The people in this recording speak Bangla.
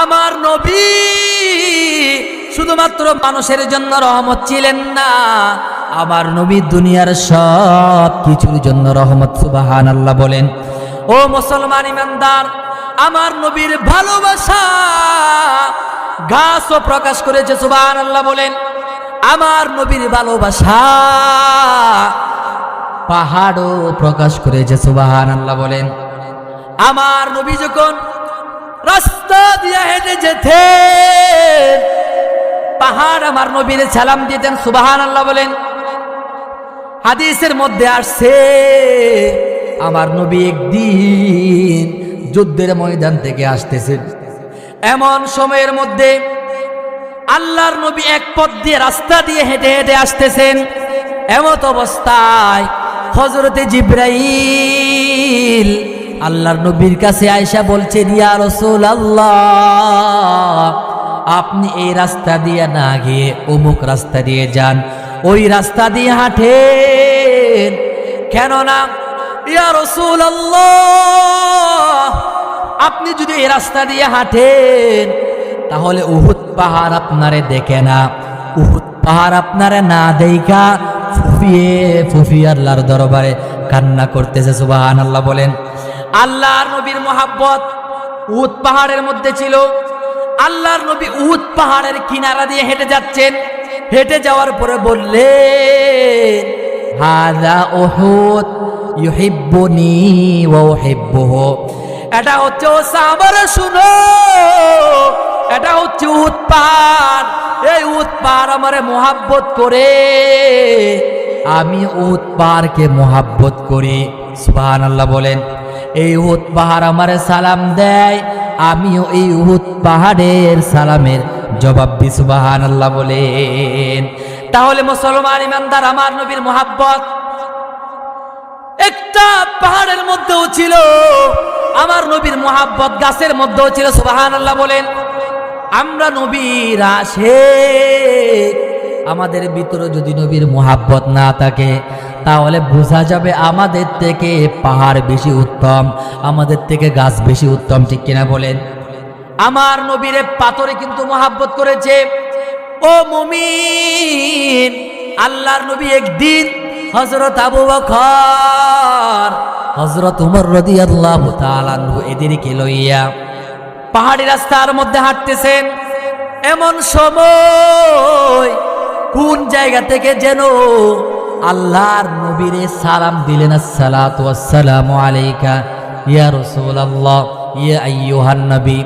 আমার নবী শুধুমাত্র মানুষের জন্য রহমত ছিলেন না, আমার নবী দুনিয়ার সব কিছুর জন্য রহমত। সুবহানাল্লাহ বলেন। ও মুসলমান ইমানদার, আমার নবীর ভালোবাসা গাছও প্রকাশ করেছে। সুবহানাল্লাহ বলেন। আমার নবীর ভালোবাসা পাহাড়ও প্রকাশ করেছে। সুবহানাল্লাহ বলেন। আমার নবী যখন রাস্তা দিয়ে হেঁটে যেতেন, পাহাড় আমার নবীর সালাম দিতেন। সুবহানাল্লাহ বলেন। হাদিসের মধ্যে আসছে, আমার নবী একদিন যুদ্ধের ময়দান থেকে আসতেছেন, এমন সময়ের মধ্যে আল্লাহর নবী এক পথ দিয়ে রাস্তা দিয়ে হেঁটে হেঁটে আসতেছেন। এমত অবস্থায় হযরতে জিবরাইল আল্লাহর নবীর কাছে আয়েশা বলছেন, ইয়া রাসূলুল্লাহ, আপনি এই রাস্তা দিয়ে না গিয়ে অমুক রাস্তা দিয়ে যান, ওই রাস্তা দিয়ে হাঁটেন। কেননা ইয়া রাসূলুল্লাহ, আপনি যদি এই রাস্তা দিয়ে হাঁটেন তাহলে উহুদ পাহাড় আপনারে দেখে না, উহুদ পাহাড় আপনারে না দেখা ফুফিয়ে ফুফিয়ে আল্লাহর দরবারে কান্না করতেছে। সুবহানাল্লাহ বলেন। আল্লাহর নবীর মোহাব্বত উহুদ পাহাড়ের মধ্যে ছিল। আল্লাহর নবী উহুদ পাহাড়ের কিনারা দিয়ে হেঁটে যাচ্ছেন। হেঁটে যাওয়ার পরে বললেন, হাযা উহুদ ইউহিব্বুনি ওয়া উহিব্বুহু। এটা হচ্ছে, ও সাহাবারা শুনো, এটা হচ্ছে উহুদ পাহাড়। এই উহুদ পাহাড় আমারে মোহাব্বত করে, আমি উহুদ পাহাড়কে মোহাব্বত করি। সুবহানাল্লাহ বলেন। এই উহুদ পাহাড় আমারে সালাম দেয়, আমিও এই উহুদ পাহাড়ের সালামের জবাব দিই। সুবহানাল্লাহ বলেন। তাহলে মুসলমান ইমানদার, আমার নবীর মোহাব্বত একটা পাহাড়ের মধ্যেও ছিল, আমার নবীর মোহাব্বত গাছের মধ্যেও ছিল। সুবহানাল্লাহ বলেন। আমরা নবীর আশিক, আমাদের ভিতরে যদি নবীর মোহাব্বত না থাকে তাহলে বোঝা যাবে আমাদের থেকে পাহাড় বেশি উত্তম, আমাদের থেকে গাছ বেশি উত্তম। ঠিক কিনা বলেন? আমার নবীর পাথরে কিন্তু মোহাব্বত করেছে। ও মুমিন, আল্লাহর নবী একদিন হযরত আবু বকর, হযরত উমর রাদিয়াল্লাহু তাআলা আনহু এদেরকে লইয়া পাহাড়ি রাস্তার মধ্যে হাঁটতেছেন। এমন সময় কোন জায়গা থেকে যেন আল্লাহর নবীরে সালাম দিলেন, আসসালাতু ওয়াসসালামু আলাইকা ইয়া রাসূলুল্লাহ ইয়া আইয়ুহান নবী।